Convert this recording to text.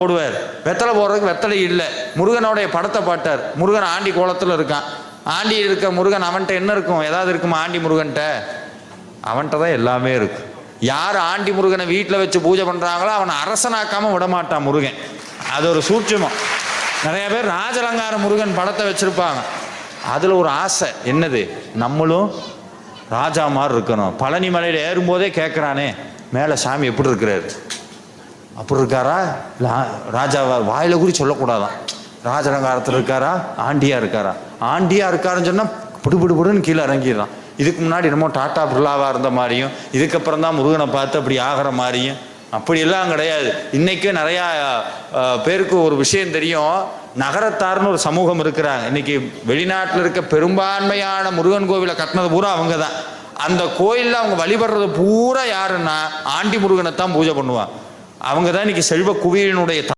போடுவார். வெத்தலை போடுறதுக்கு வெத்தலை இல்லை. முருகனுடைய படத்தை பாட்டார். முருகன் ஆண்டி கோலத்தில் இருக்கான். ஆண்டி இருக்க முருகன் அவன்கிட்ட என்ன இருக்கும்? ஏதாவது இருக்குமா ஆண்டி முருகன்ட்ட? அவன்கிட்ட தான் எல்லாமே இருக்கு. யார் ஆண்டி முருகனை வீட்டில் வச்சு பூஜை பண்ணுறாங்களோ அவனை அரசனாக்காமல் விடமாட்டான் முருகன். அது ஒரு சூட்சமம். நிறைய பேர் ராஜலங்கார முருகன் படத்தை வச்சுருப்பாங்க. அதில் ஒரு ஆசை என்னது, நம்மளும் ராஜா மாதிரி இருக்கணும். பழனி மலையில் ஏறும்போதே கேட்குறானே, மேலே சாமி எப்படி இருக்கிறாரு, அப்படி இருக்காரா, ராஜாவா, வாயில கூடி சொல்லக்கூடாதான். ராஜலங்காரத்தில் இருக்காரா, ஆண்டியா இருக்காரா? ஆண்டியா இருக்காருன்னு சொன்னால் புடுன்னு கீழே இறங்கிடுறான். இதுக்கு முன்னாடி என்னமோ டாட்டா பிர்லாவாக இருந்த மாதிரியும், இதுக்கப்புறம் தான் முருகனை பார்த்து அப்படி ஆகிற மாதிரியும் அப்படியெல்லாம் கிடையாது. இன்றைக்கே நிறையா பேருக்கு ஒரு விஷயம் தெரியும். நகரத்தார்னு ஒரு சமூகம் இருக்கிறாங்க. இன்னைக்கு வெளிநாட்டில் இருக்க பெரும்பான்மையான முருகன் கோவிலை கட்டினது பூரா அவங்க தான். அந்த கோயிலில் அவங்க வழிபடுறது பூரா யாருன்னா ஆண்டி முருகனை தான் பூஜை பண்ணுவாங்க. அவங்க தான் இன்னைக்கு செல்வ குவியலினுடைய